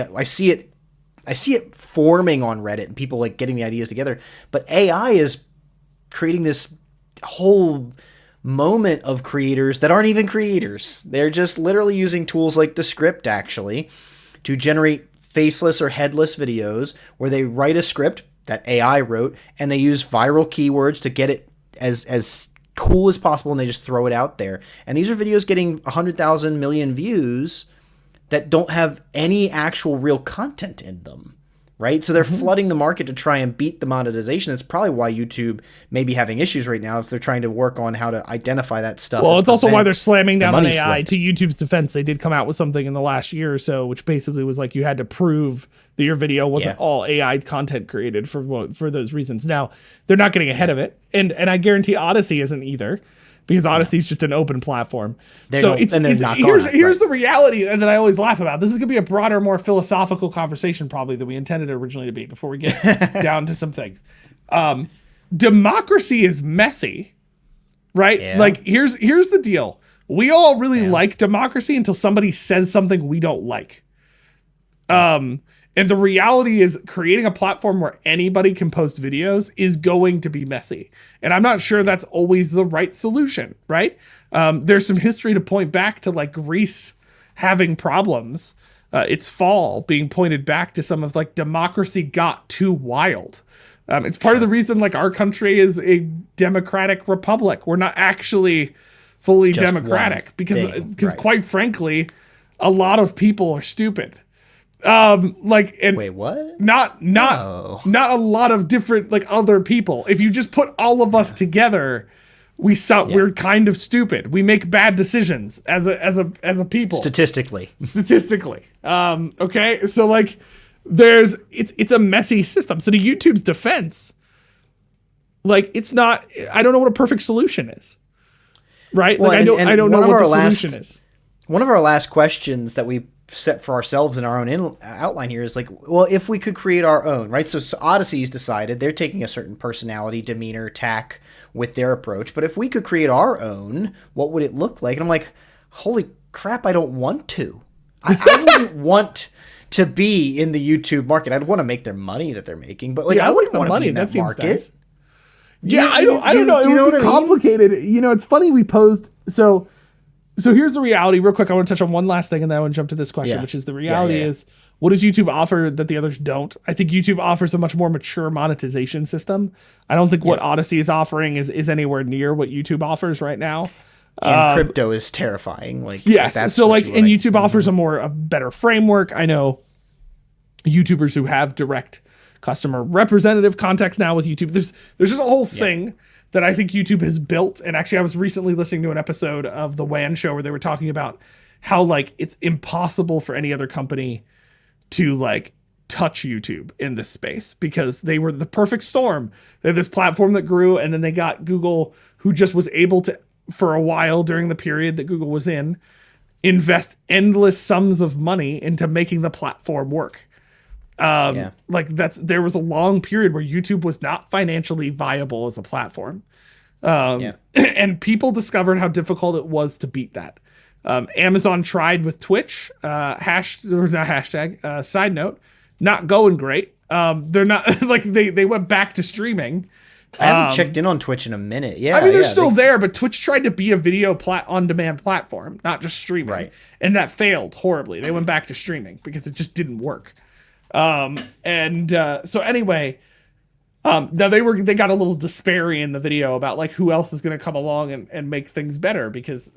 it forming on Reddit and people like getting the ideas together. But AI is creating this whole moment of creators that aren't even creators. They're just literally using tools like Descript actually to generate faceless or headless videos where they write a script that AI wrote and they use viral keywords to get it as cool as possible and they just throw it out there. And these are videos getting 100,000 million views that don't have any actual real content in them. Right? So they're flooding the market to try and beat the monetization. That's probably why YouTube may be having issues right now if they're trying to work on how to identify that stuff. Well, it's also why they're slamming down on AI. To YouTube's defense, they did come out with something in the last year or so, which basically was like you had to prove that your video wasn't all AI content created for those reasons. Now, they're not getting ahead of it. And I guarantee Odysee isn't either. Because Odysee is just an open platform. Here's the reality that I always laugh about. This is going to be a broader, more philosophical conversation probably than we intended it originally to be before we get down to some things. Democracy is messy, right? Yeah. Like, here's the deal. We all really like democracy until somebody says something we don't like. And the reality is creating a platform where anybody can post videos is going to be messy. And I'm not sure that's always the right solution, right? There's some history to point back to like Greece having problems. Its fall being pointed back to some of like democracy got too wild. It's part of the reason like our country is a democratic republic. We're not actually fully just democratic because quite frankly, a lot of people are stupid. Wait, what? Not a lot of different like other people. If you just put all of us together, we're kind of stupid. We make bad decisions as a people. Statistically. Okay. So like it's a messy system. So to YouTube's defense, like I don't know what a perfect solution is. Right? Well, like I don't know what the solution is. One of our last questions that we set for ourselves in our own outline here is like, well, if we could create our own, right? So Odyssee's decided they're taking a certain personality, demeanor, tack with their approach. But if we could create our own, what would it look like? And I'm like, holy crap, I don't want to. I wouldn't want to be in the YouTube market. I'd want to make their money that they're making, but like I wouldn't want to be in that market. Nice. Yeah, I don't know. It would be complicated. I mean? You know, it's funny we posed So here's the reality real quick. I want to touch on one last thing and then I want to jump to this question, which is the reality is what does YouTube offer that the others don't? I think YouTube offers a much more mature monetization system. I don't think what Odysee is offering is anywhere near what YouTube offers right now. And crypto is terrifying. Like, yes. So like, and YouTube offers a better framework. I know YouTubers who have direct customer representative context now with YouTube. There's just a whole thing that I think YouTube has built. And actually I was recently listening to an episode of the WAN show where they were talking about how like it's impossible for any other company to like touch YouTube in this space because they were the perfect storm. They had this platform that grew and then they got Google, who just was able to, for a while during the period that Google was in, invest endless sums of money into making the platform work. Like there was a long period where YouTube was not financially viable as a platform. And people discovered how difficult it was to beat that. Amazon tried with Twitch, side note, not going great. They're not like they went back to streaming I haven't checked in on Twitch in a minute. Yeah, I mean, they're still there, but Twitch tried to be a video on-demand platform, not just streaming. Right. And that failed horribly. They went back to streaming because it just didn't work. So anyway, now they got a little despairing in the video about like who else is going to come along and make things better because,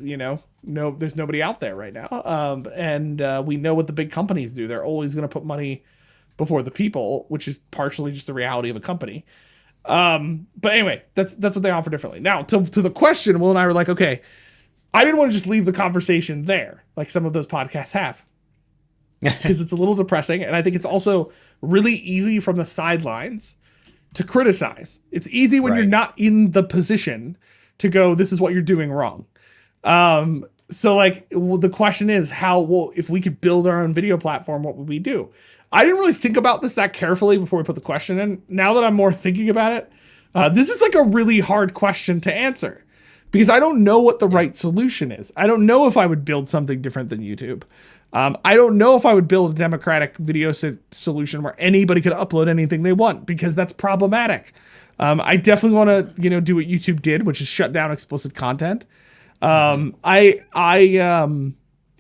there's nobody out there right now. We know what the big companies do. They're always going to put money before the people, which is partially just the reality of a company. But anyway, that's what they offer differently. Now to the question, Will and I were like, okay, I didn't want to just leave the conversation there, like some of those podcasts have, because it's a little depressing. And I think it's also really easy from the sidelines to criticize. It's easy when you're not in the position to go, this is what you're doing wrong. So like the question is if we could build our own video platform, what would we do? I didn't really think about this that carefully before we put the question in. Now that I'm more thinking about it, this is like a really hard question to answer because I don't know what the right solution is. I don't know if I would build something different than YouTube. I don't know if I would build a democratic video solution where anybody could upload anything they want because that's problematic. I definitely want to, do what YouTube did, which is shut down explicit content.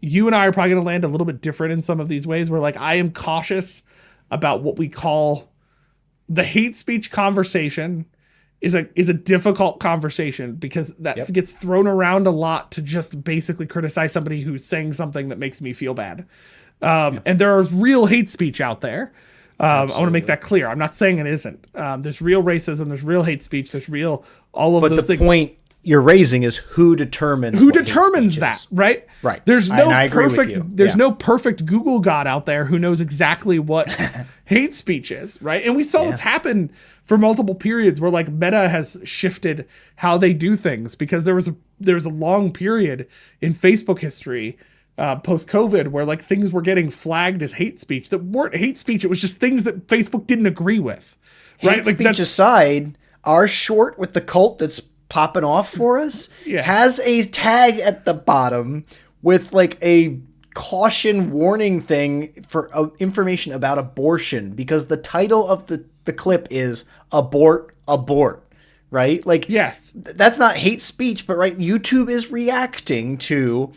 You and I are probably going to land a little bit different in some of these ways where like I am cautious about what we call the hate speech conversation is a difficult conversation because that gets thrown around a lot to just basically criticize somebody who's saying something that makes me feel bad. And there is real hate speech out there. I want to make that clear. I'm not saying it isn't. There's real racism. There's real hate speech. There's real all of those things. But the point you're raising is who determines that, right? Right. There's no no perfect Google god out there who knows exactly what hate speech is, right? And we saw this happen for multiple periods where like Meta has shifted how they do things because there was a long period in Facebook history post-COVID where like things were getting flagged as hate speech that weren't hate speech. It was just things that Facebook didn't agree with, right? Hate speech aside, our short with the cult that's popping off for us has a tag at the bottom with like a caution warning thing for information about abortion because the title of the clip is abort, right? Like, yes, that's not hate speech, but right, YouTube is reacting to.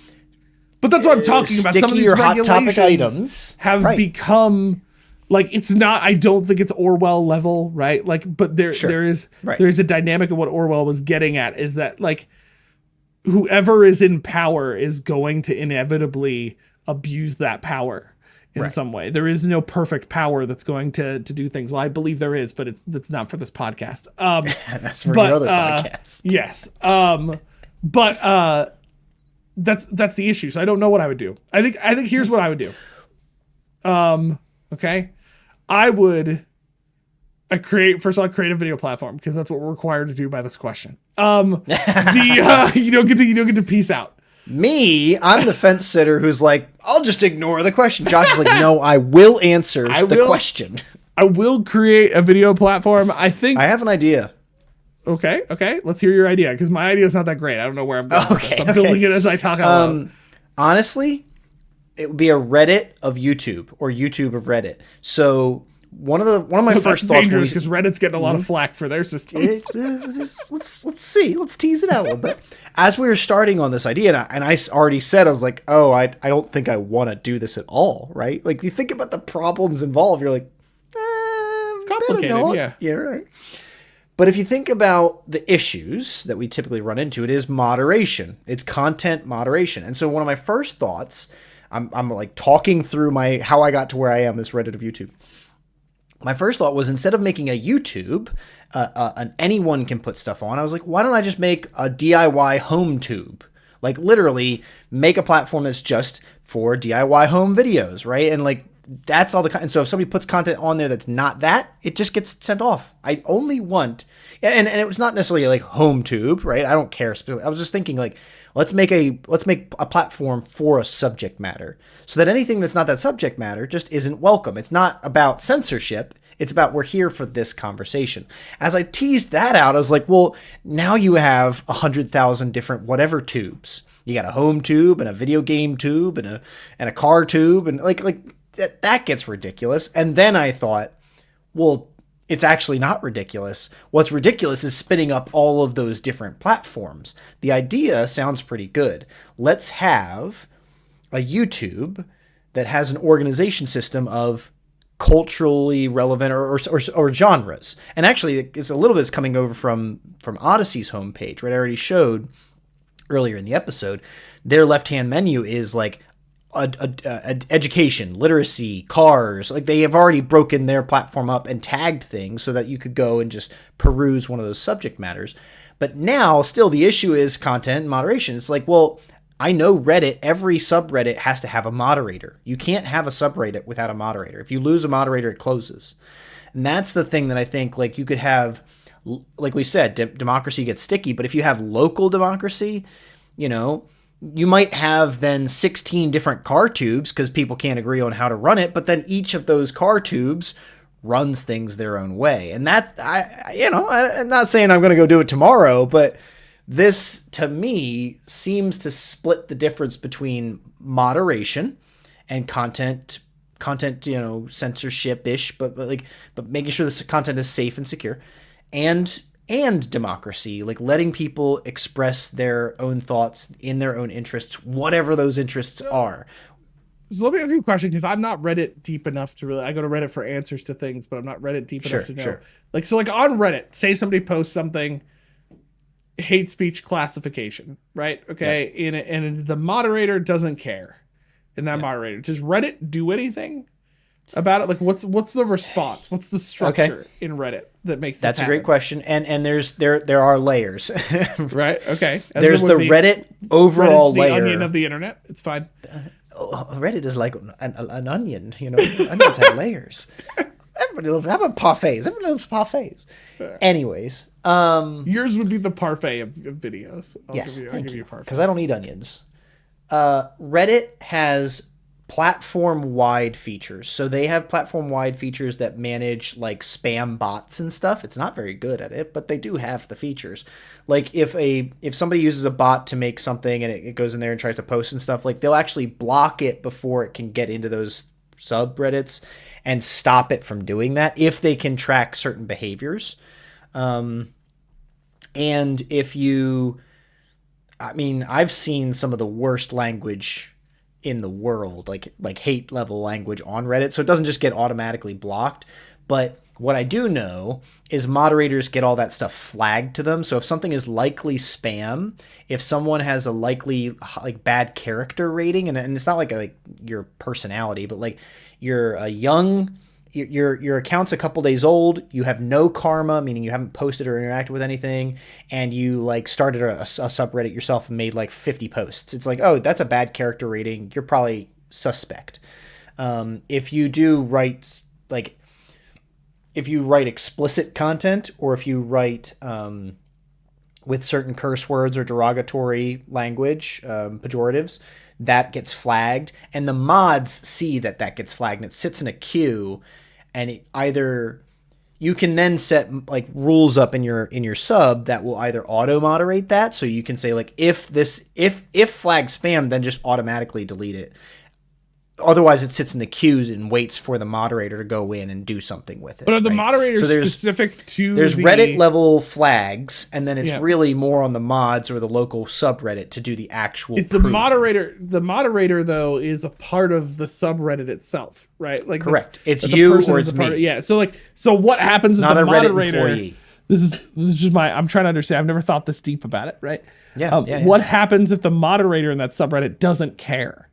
But that's what I'm talking about. Some of these hot topic items have become like, it's not, I don't think it's Orwell level, right? Like, but there is a dynamic of what Orwell was getting at is that like whoever is in power is going to inevitably abuse that power in some way. There is no perfect power that's going to do things. Well, I believe there is, but that's not for this podcast. That's for your other podcast. Yes. That's the issue. So I don't know what I would do. I think here's what I would do. Okay. I'd create a video platform because that's what we're required to do by this question. You don't get to peace out. Me, I'm the fence sitter who's like, I'll just ignore the question. Josh is like, no, I will answer the question. I will create a video platform. I think I have an idea. Okay. Let's hear your idea because my idea is not that great. I don't know where I'm going. I'm building it as I talk out loud. Honestly, it would be a Reddit of YouTube or YouTube of Reddit. So one of my first thoughts dangerous because Reddit's getting a lot of flack for their systems. Let's see. Let's tease it out a little bit. As we were starting on this idea, and I already said, I was like, oh, I don't think I want to do this at all, right? Like, you think about the problems involved, you're like, it's complicated, yeah, right. But if you think about the issues that we typically run into, it is moderation. It's content moderation. And so one of my first thoughts, I'm like talking through how I got to where I am, this Reddit of YouTube. My first thought was instead of making a YouTube, anyone can put stuff on, I was like, why don't I just make a DIY home tube? Like literally make a platform that's just for DIY home videos, right? And like that's all and so if somebody puts content on there that's not that, it just gets sent off. I only want, and it was not necessarily like home tube, right? I don't care. I was just thinking like, let's make a platform for a subject matter so that anything that's not that subject matter just isn't welcome. It's not about censorship. It's about we're here for this conversation. As I teased that out, I was like, well, now you have 100,000 different whatever tubes. You got a home tube and a video game tube and a car tube and like that gets ridiculous. And then I thought, well, it's actually not ridiculous. What's ridiculous is spinning up all of those different platforms. The idea sounds pretty good. Let's have a YouTube that has an organization system of culturally relevant or genres. And actually, it's a little bit coming over from Odyssee's homepage, right? I already showed earlier in the episode, their left-hand menu is like education, literacy, cars. Like they have already broken their platform up and tagged things so that you could go and just peruse one of those subject matters. But now still the issue is content and moderation. It's like, well, I know Reddit, every subreddit has to have a moderator. You can't have a subreddit without a moderator. If you lose a moderator, it closes. And that's the thing that I think, like, you could have, like we said, democracy gets sticky, but if you have local democracy, you know, you might have then 16 different car tubes because people can't agree on how to run it, but then each of those car tubes runs things their own way. And that, I'm not saying I'm going to go do it tomorrow, but this, to me, seems to split the difference between moderation and content, censorship-ish, but making sure this content is safe and secure, and democracy, like letting people express their own thoughts in their own interests, whatever those interests are. So let me ask you a question, because I'm not Reddit deep enough to really. I go to Reddit for answers to things, but I'm not Reddit deep enough to know. Sure. Like on Reddit, say somebody posts something, hate speech classification, right? Okay, yeah. And the moderator doesn't care. And that moderator, does Reddit do anything about it? Like, what's the response? What's the structure in Reddit that makes this happen? A great question, and there are layers. Right. Okay. There's the Reddit overall layer. The onion of the internet. It's fine. Reddit is like an onion. You know, onions have layers. Everybody loves. How about parfaits? Everybody loves parfaits. Anyways, yours would be the parfait of videos. I'll give you a parfait because I don't eat onions. Reddit has platform-wide features. So they have platform-wide features that manage like spam bots and stuff. It's not very good at it, but they do have the features. Like if somebody uses a bot to make something and it goes in there and tries to post and stuff, like they'll actually block it before it can get into those subreddits and stop it from doing that if they can track certain behaviors. And if you, I've seen some of the worst language in the world, like hate level language on Reddit. So it doesn't just get automatically blocked. But what I do know is moderators get all that stuff flagged to them. So if something is likely spam, if someone has a likely like bad character rating, and it's not like your personality, but like you're a young, your account's a couple days old, you have no karma, meaning you haven't posted or interacted with anything, and you like started a subreddit yourself and made like 50 posts. It's like, oh, that's a bad character rating. You're probably suspect. If you do write if you write explicit content, or if you write with certain curse words or derogatory language, pejoratives, that gets flagged, and the mods see that gets flagged, and it sits in a queue, and it either you can then set like rules up in your sub that will either auto moderate that, so you can say like if flag spam, then just automatically delete it. Otherwise, it sits in the queues and waits for the moderator to go in and do something with it. But are the moderators specific to there's Reddit level flags, and then it's really more on the mods or the local subreddit to do the actual. It's the moderator. The moderator though is a part of the subreddit itself, right? Like correct. It's you or it's me. So what happens if the moderator? Employee. This is just I'm trying to understand. I've never thought this deep about it, right? What happens if the moderator in that subreddit doesn't care?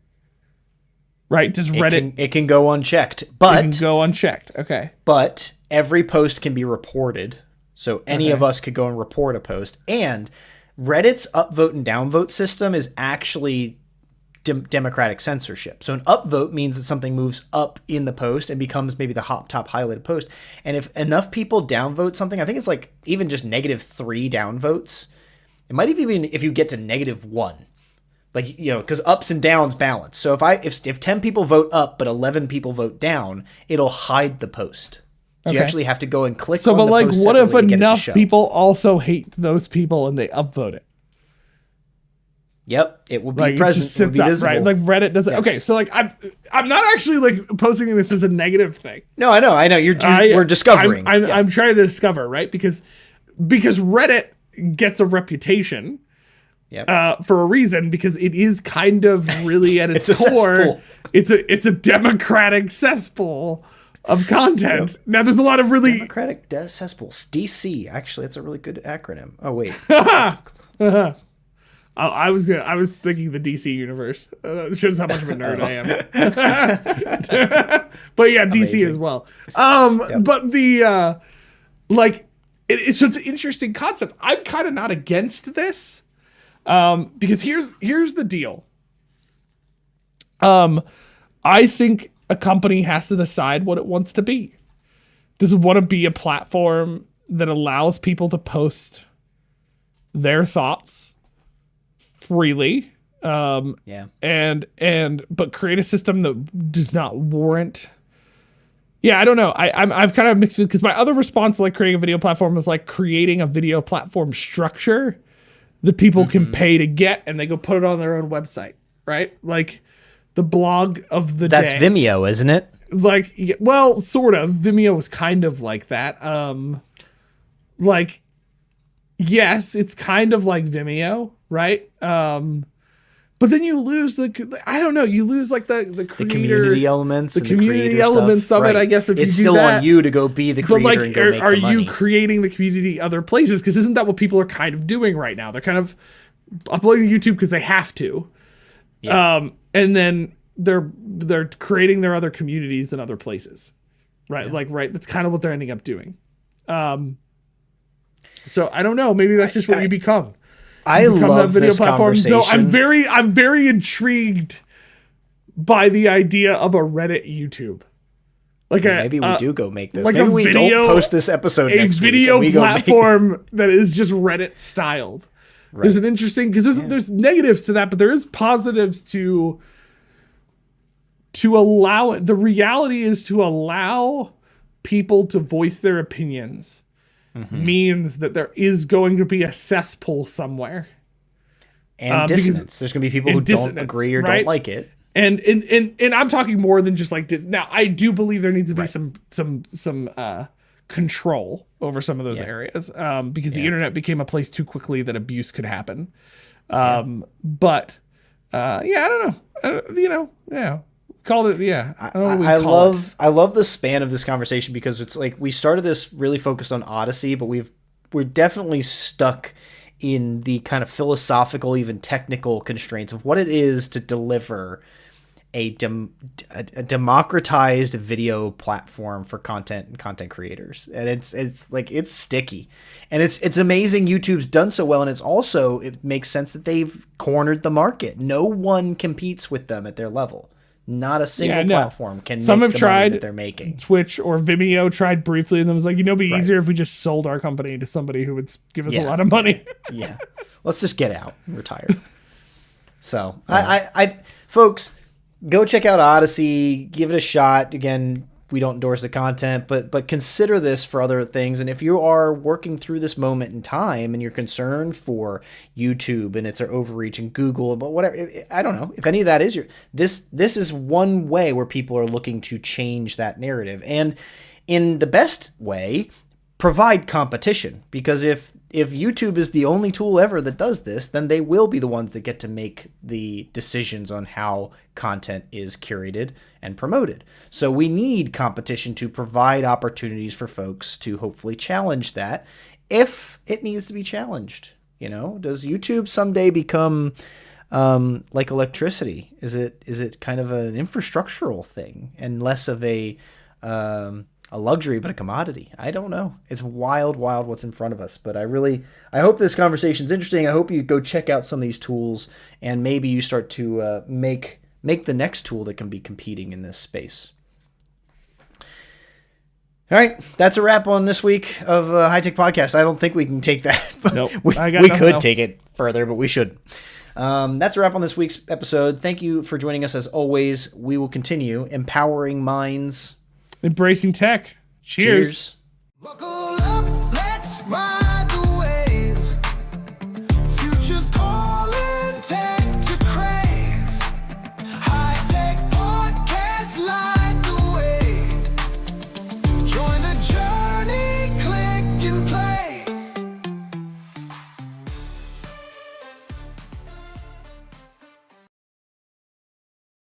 Right? Does Reddit... It can go unchecked, but... It can go unchecked, okay. But every post can be reported, so any of us could go and report a post. And Reddit's upvote and downvote system is actually democratic censorship. So an upvote means that something moves up in the post and becomes maybe the top highlighted post. And if enough people downvote something, I think it's like even just -3 downvotes. It might even if you get to -1. Like, because ups and downs balance. So if 10 people vote up but 11 people vote down, it'll hide the post. So you actually have to go and click on the post. So, but like, what if enough people also hate those people and they upvote it? Yep, it will be Like present. it just It will sits be up, visible. right? Like Reddit doesn't. Yes. Okay, so like I'm not actually like posing this as a negative thing. No, I know. We're discovering. I'm trying to discover, right? Because Reddit gets a reputation Yep. for a reason, because it is kind of really at its It's a core, cesspool. it's a democratic cesspool of content. Now there's a lot of really Democratic cesspool. DC. Actually, that's a really good acronym. Oh wait. I was thinking the DC universe. It shows how much of a nerd I am. But yeah, DC Amazing. as well. But the like, so it's an interesting concept. I'm kind of not against this, because here's the deal. I think a company has to decide what it wants to be. Does it want to be a platform that allows people to post their thoughts freely, but create a system that does not warrant? I don't know. I'm kind of mixed with, because my other response to like creating a video platform was like creating a video platform structure that people can pay to get, and they go put it on their own website, right? Like the blog of the That's day. Vimeo, isn't it? Like, well, sort of. Vimeo was kind of like that. Like, yes, it's kind of like Vimeo, right? But then you lose I don't know, you lose like the creator, community elements, the and community creator elements stuff. of it. I guess if it's you do still that, on you to go be the creator, but like, and go make are the money. you creating the community other places? Because isn't that what people are kind of doing right now? They're kind of uploading to YouTube because they have to, and then they're creating their other communities in other places, right? Yeah. Like, right, that's kind of what they're ending up doing. So I don't know. Maybe that's just what you become. I love this conversation. No, I'm very intrigued by the idea of a Reddit YouTube. Like maybe we do go make this. like Maybe a we video- don't post this episode a next week. video And we go make it. platform that is just Reddit styled. Right. There's an interesting, because there's negatives to that, but there is positives to allow it. The reality is to allow people to voice their opinions means that there is going to be a cesspool somewhere. And dissonance. There's going to be people who don't agree or don't like it. And I'm talking more than just like, now I do believe there needs to be some control over some of those areas, because the internet became a place too quickly that abuse could happen. But I don't know. Called it. I love the span of this conversation, because it's like we started this really focused on Odysee, but we're definitely stuck in the kind of philosophical, even technical constraints of what it is to deliver a democratized video platform for content and content creators. And it's like, it's sticky, and it's amazing YouTube's done so well. And it makes sense that they've cornered the market. No one competes with them at their level. Not a single platform can Some make have the money tried that they're making. Twitch or Vimeo tried briefly, and then was like, it'd be easier if we just sold our company to somebody who would give us a lot of money. Yeah. Let's just get out and retire. So I folks, go check out Odysee, give it a shot. Again, we don't endorse the content, but consider this for other things. And if you are working through this moment in time and you're concerned for YouTube and its overreach and Google, but whatever, I don't know if any of that is this is one way where people are looking to change that narrative, and in the best way, provide competition. Because if YouTube is the only tool ever that does this, then they will be the ones that get to make the decisions on how content is curated and promoted. So we need competition to provide opportunities for folks to hopefully challenge that, if it needs to be challenged. Does YouTube someday become like electricity? Is it kind of an infrastructural thing and less of a luxury, but a commodity? I don't know. It's wild what's in front of us. But I hope this conversation's interesting. I hope you go check out some of these tools, and maybe you start to make the next tool that can be competing in this space. All right, that's a wrap on this week of High Tech Podcast. I don't think we can take that. But Nope. we could else. take it further, but we shouldn't. That's a wrap on this week's episode. Thank you for joining us as always. We will continue empowering minds. Embracing tech. Cheers. Cheers.